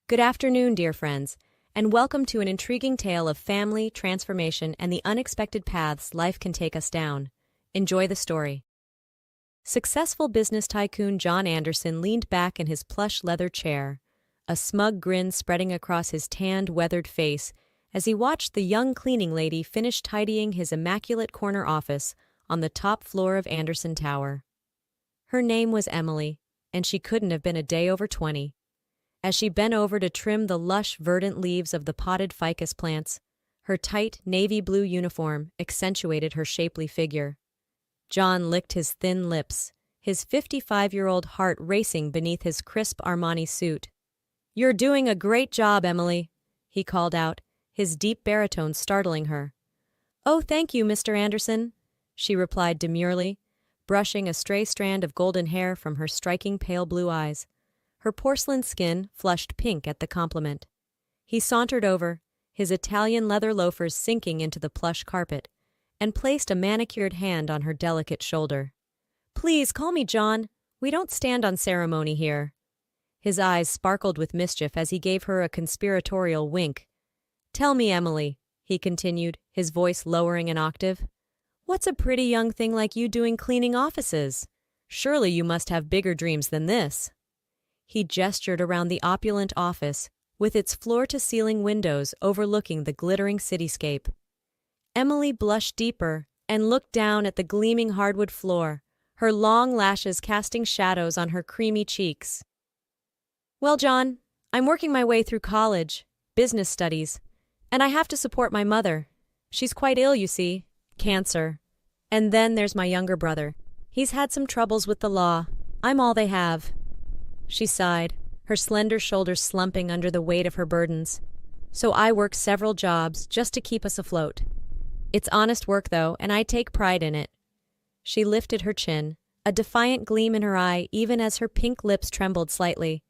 Good afternoon, dear friends, and welcome to an intriguing tale of family, transformation, and the unexpected paths life can take us down. Enjoy the story. Successful business tycoon John Anderson leaned back in his plush leather chair, a smug grin spreading across his tanned, weathered face as he watched the young cleaning lady finish tidying his immaculate corner office on the top floor of Anderson Tower. Her name was Emily, and she couldn't have been a day over 20. As she bent over to trim the lush, verdant leaves of the potted ficus plants, her tight, navy blue uniform accentuated her shapely figure. John licked his thin lips, his 55-year-old heart racing beneath his crisp Armani suit. "You're doing a great job, Emily," he called out, his deep baritone startling her. "Oh, thank you, Mr. Anderson," she replied demurely, brushing a stray strand of golden hair from her striking pale blue eyes. Her porcelain skin flushed pink at the compliment. He sauntered over, his Italian leather loafers sinking into the plush carpet, and placed a manicured hand on her delicate shoulder. "Please call me John. We don't stand on ceremony here." His eyes sparkled with mischief as he gave her a conspiratorial wink. "Tell me, Emily," he continued, his voice lowering an octave, "what's a pretty young thing like you doing cleaning offices? Surely you must have bigger dreams than this." He gestured around the opulent office, with its floor-to-ceiling windows overlooking the glittering cityscape. Emily blushed deeper and looked down at the gleaming hardwood floor, her long lashes casting shadows on her creamy cheeks. "Well, John, I'm working my way through college, business studies, and I have to support my mother. She's quite ill, you see, cancer. And then there's my younger brother. He's had some troubles with the law. I'm all they have." She sighed, her slender shoulders slumping under the weight of her burdens. "So I work several jobs just to keep us afloat. It's honest work, though, and I take pride in it." She lifted her chin, a defiant gleam in her eye even as her pink lips trembled slightly.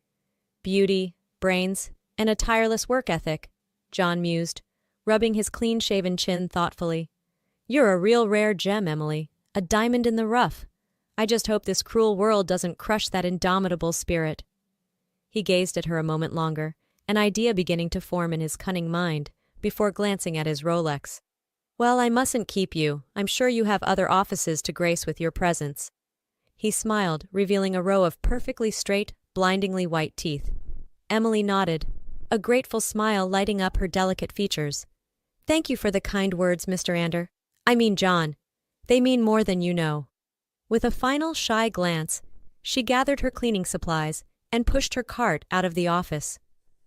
"Beauty, brains, and a tireless work ethic," John mused, rubbing his clean-shaven chin thoughtfully. "You're a real rare gem, Emily, a diamond in the rough. I just hope this cruel world doesn't crush that indomitable spirit." He gazed at her a moment longer, an idea beginning to form in his cunning mind, before glancing at his Rolex. "Well, I mustn't keep you. I'm sure you have other offices to grace with your presence." He smiled, revealing a row of perfectly straight, blindingly white teeth. Emily nodded, a grateful smile lighting up her delicate features. "Thank you for the kind words, Mr. John. They mean more than you know." With a final shy glance, she gathered her cleaning supplies and pushed her cart out of the office.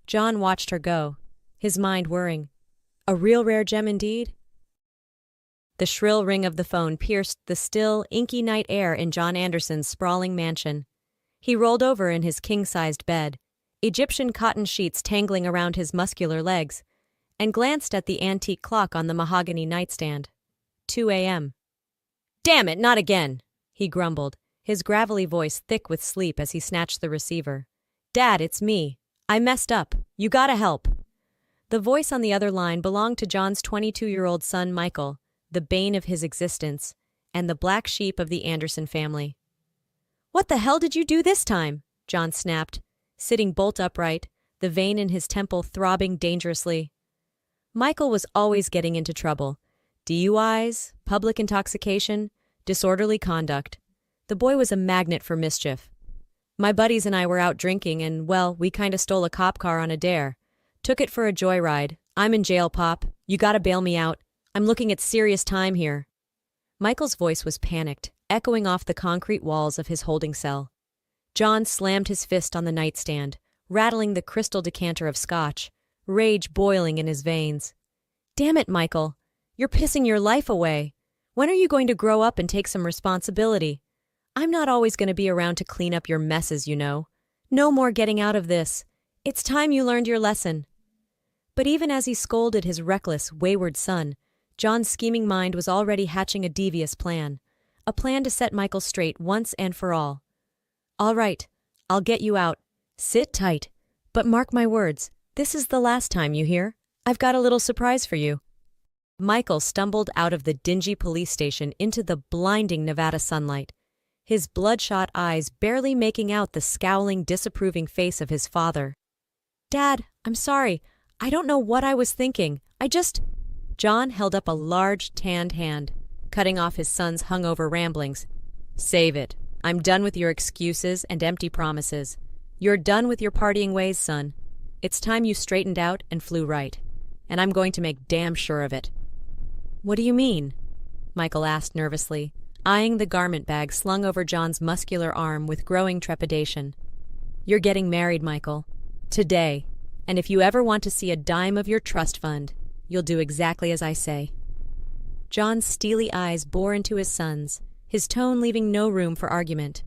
John watched her go, his mind whirring. A real rare gem indeed? The shrill ring of the phone pierced the still, inky night air in John Anderson's sprawling mansion. He rolled over in his king-sized bed, Egyptian cotton sheets tangling around his muscular legs, and glanced at the antique clock on the mahogany nightstand. 2 a.m. "Damn it, not again!" he grumbled, his gravelly voice thick with sleep as he snatched the receiver. "Dad, it's me. I messed up. You gotta help." The voice on the other line belonged to John's 22-year-old son Michael, the bane of his existence, and the black sheep of the Anderson family. "What the hell did you do this time?" John snapped, sitting bolt upright, the vein in his temple throbbing dangerously. Michael was always getting into trouble. DUIs, public intoxication, disorderly conduct. The boy was a magnet for mischief. "My buddies and I were out drinking and, well, we kinda stole a cop car on a dare. Took it for a joyride. I'm in jail, Pop. You gotta bail me out. I'm looking at serious time here." Michael's voice was panicked, echoing off the concrete walls of his holding cell. John slammed his fist on the nightstand, rattling the crystal decanter of scotch, rage boiling in his veins. "Damn it, Michael. You're pissing your life away. When are you going to grow up and take some responsibility? I'm not always going to be around to clean up your messes, you know. No more getting out of this. It's time you learned your lesson." But even as he scolded his reckless, wayward son, John's scheming mind was already hatching a devious plan. A plan to set Michael straight once and for all. "All right, I'll get you out. Sit tight. But mark my words, this is the last time, you hear? I've got a little surprise for you." Michael stumbled out of the dingy police station into the blinding Nevada sunlight, his bloodshot eyes barely making out the scowling, disapproving face of his father. Dad, I'm sorry. I don't know what I was thinking. John held up a large, tanned hand, cutting off his son's hungover ramblings. Save it. I'm done with your excuses and empty promises. You're done with your partying ways, son. It's time you straightened out and flew right. And I'm going to make damn sure of it. What do you mean? Michael asked nervously, eyeing the garment bag slung over John's muscular arm with growing trepidation. You're getting married, Michael. Today. And if you ever want to see a dime of your trust fund, you'll do exactly as I say. John's steely eyes bore into his son's, his tone leaving no room for argument.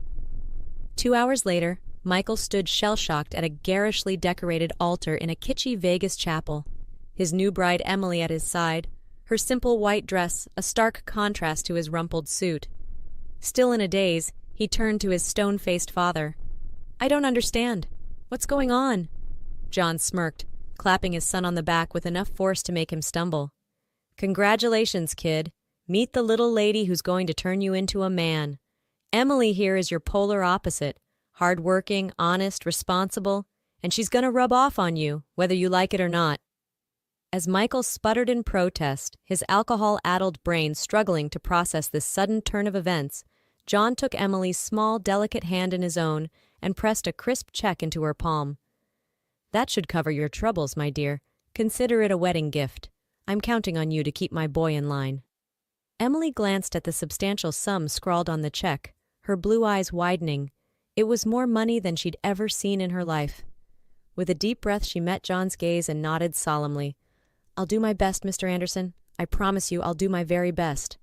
2 hours later, Michael stood shell-shocked at a garishly decorated altar in a kitschy Vegas chapel, his new bride Emily at his side, her simple white dress a stark contrast to his rumpled suit. Still in a daze, he turned to his stone-faced father. I don't understand. What's going on? John smirked, clapping his son on the back with enough force to make him stumble. Congratulations, kid. Meet the little lady who's going to turn you into a man. Emily here is your polar opposite. Hard-working, honest, responsible, and she's going to rub off on you, whether you like it or not. As Michael sputtered in protest, his alcohol-addled brain struggling to process this sudden turn of events, John took Emily's small, delicate hand in his own and pressed a crisp check into her palm. That should cover your troubles, my dear. Consider it a wedding gift. I'm counting on you to keep my boy in line. Emily glanced at the substantial sum scrawled on the check, her blue eyes widening. It was more money than she'd ever seen in her life. With a deep breath, she met John's gaze and nodded solemnly. I'll do my best, Mr. Anderson. I promise you I'll do my very best.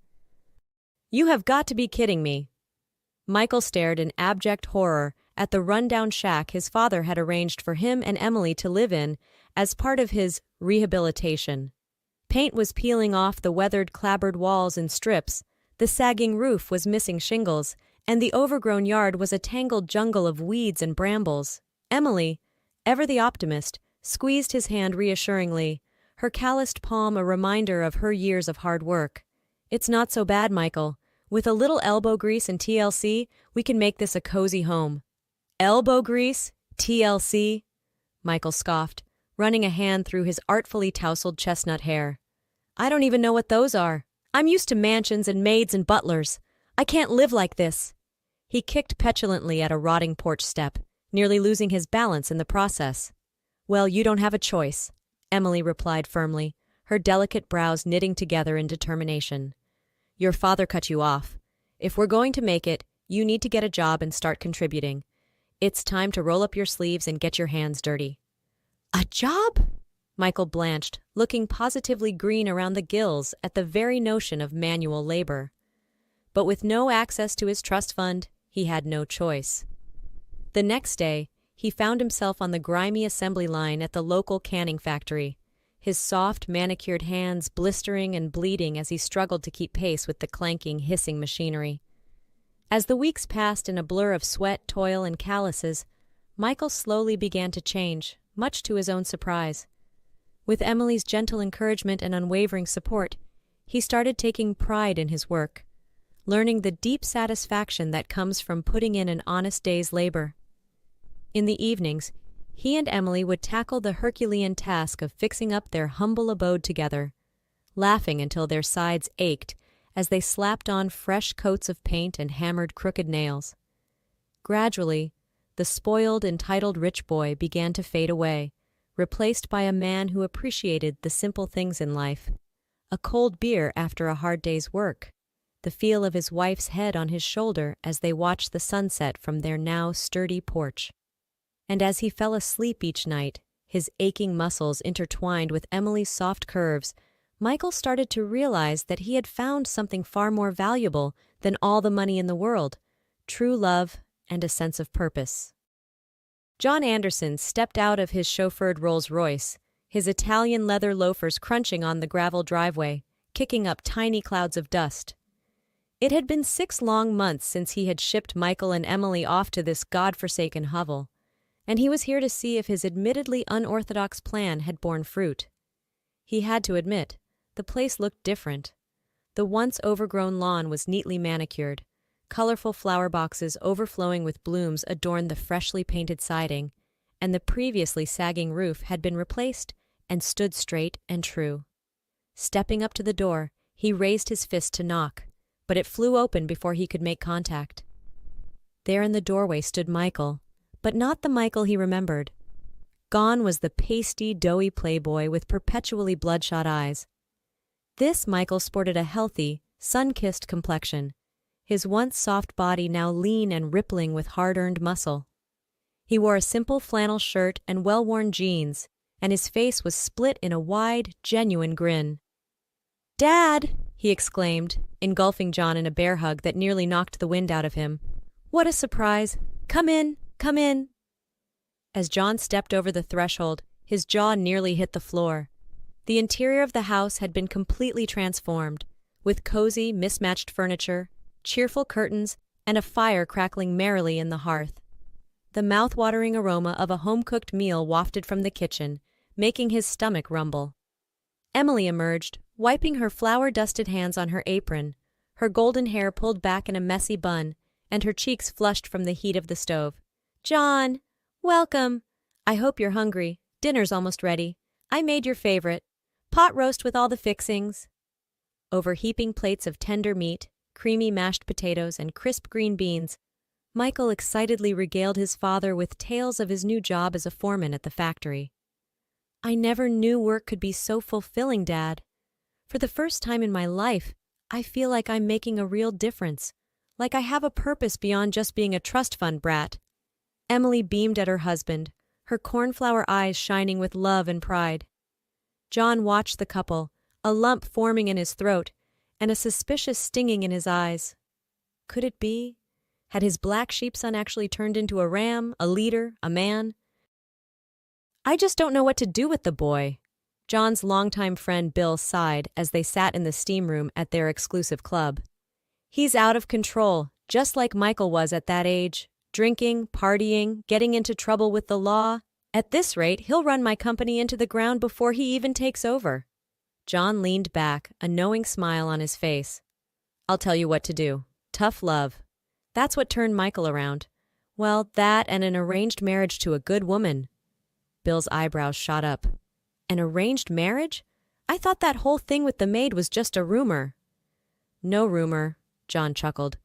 You have got to be kidding me. Michael stared in abject horror at the rundown shack his father had arranged for him and Emily to live in as part of his rehabilitation. Paint was peeling off the weathered, clapboard walls in strips, the sagging roof was missing shingles, and the overgrown yard was a tangled jungle of weeds and brambles. Emily, ever the optimist, squeezed his hand reassuringly, her calloused palm a reminder of her years of hard work. It's not so bad, Michael. With a little elbow grease and TLC, we can make this a cozy home. Elbow grease? TLC? Michael scoffed, running a hand through his artfully tousled chestnut hair. I don't even know what those are. I'm used to mansions and maids and butlers. I can't live like this. He kicked petulantly at a rotting porch step, nearly losing his balance in the process. Well, you don't have a choice, Emily replied firmly, her delicate brows knitting together in determination. Your father cut you off. If we're going to make it, you need to get a job and start contributing. It's time to roll up your sleeves and get your hands dirty. A job? Michael blanched, looking positively green around the gills at the very notion of manual labor. But with no access to his trust fund, he had no choice. The next day, he found himself on the grimy assembly line at the local canning factory, his soft, manicured hands blistering and bleeding as he struggled to keep pace with the clanking, hissing machinery. As the weeks passed in a blur of sweat, toil, and calluses, Michael slowly began to change, much to his own surprise. With Emily's gentle encouragement and unwavering support, he started taking pride in his work, learning the deep satisfaction that comes from putting in an honest day's labor. In the evenings, he and Emily would tackle the Herculean task of fixing up their humble abode together, laughing until their sides ached as they slapped on fresh coats of paint and hammered crooked nails. Gradually, the spoiled, entitled rich boy began to fade away, replaced by a man who appreciated the simple things in life. A cold beer after a hard day's work, the feel of his wife's head on his shoulder as they watched the sunset from their now sturdy porch. And as he fell asleep each night, his aching muscles intertwined with Emily's soft curves, Michael started to realize that he had found something far more valuable than all the money in the world, true love and a sense of purpose. John Anderson stepped out of his chauffeured Rolls-Royce, his Italian leather loafers crunching on the gravel driveway, kicking up tiny clouds of dust. It had been 6 long months since he had shipped Michael and Emily off to this god-forsaken hovel, and he was here to see if his admittedly unorthodox plan had borne fruit. He had to admit, the place looked different. The once overgrown lawn was neatly manicured. Colorful flower boxes overflowing with blooms adorned the freshly painted siding, and the previously sagging roof had been replaced and stood straight and true. Stepping up to the door, he raised his fist to knock, but it flew open before he could make contact. There in the doorway stood Michael, but not the Michael he remembered. Gone was the pasty, doughy playboy with perpetually bloodshot eyes. This Michael sported a healthy, sun-kissed complexion, his once soft body now lean and rippling with hard-earned muscle. He wore a simple flannel shirt and well-worn jeans, and his face was split in a wide, genuine grin. "Dad!" he exclaimed, engulfing John in a bear hug that nearly knocked the wind out of him. "What a surprise! Come in, come in!" As John stepped over the threshold, his jaw nearly hit the floor. The interior of the house had been completely transformed, with cozy, mismatched furniture, cheerful curtains, and a fire crackling merrily in the hearth. The mouth-watering aroma of a home-cooked meal wafted from the kitchen, making his stomach rumble. Emily emerged, wiping her flour-dusted hands on her apron, her golden hair pulled back in a messy bun, and her cheeks flushed from the heat of the stove. "John! Welcome! I hope you're hungry. Dinner's almost ready. I made your favorite. Pot roast with all the fixings." Over heaping plates of tender meat, creamy mashed potatoes, and crisp green beans, Michael excitedly regaled his father with tales of his new job as a foreman at the factory. "I never knew work could be so fulfilling, Dad. For the first time in my life, I feel like I'm making a real difference, like I have a purpose beyond just being a trust fund brat." Emily beamed at her husband, her cornflower eyes shining with love and pride. John watched the couple, a lump forming in his throat, and a suspicious stinging in his eyes. Could it be? Had his black sheepson actually turned into a ram, a leader, a man? "I just don't know what to do with the boy," John's longtime friend Bill sighed as they sat in the steam room at their exclusive club. "He's out of control, just like Michael was at that age. Drinking, partying, getting into trouble with the law. At this rate, he'll run my company into the ground before he even takes over." John leaned back, a knowing smile on his face. "I'll tell you what to do. Tough love. That's what turned Michael around. Well, that and an arranged marriage to a good woman." Bill's eyebrows shot up. "An arranged marriage? I thought that whole thing with the maid was just a rumor." "No rumor," John chuckled.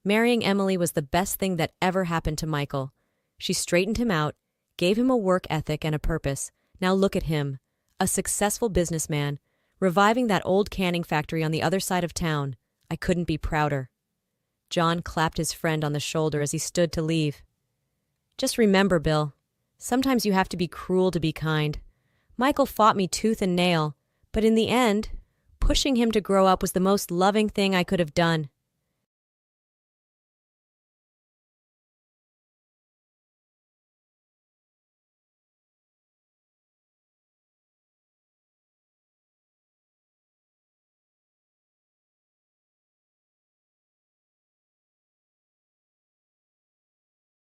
"Marrying Emily was the best thing that ever happened to Michael. She straightened him out, gave him a work ethic and a purpose. Now look at him, a successful businessman, reviving that old canning factory on the other side of town. I couldn't be prouder." John clapped his friend on the shoulder as he stood to leave. "Just remember, Bill, sometimes you have to be cruel to be kind. Michael fought me tooth and nail, but in the end, pushing him to grow up was the most loving thing I could have done.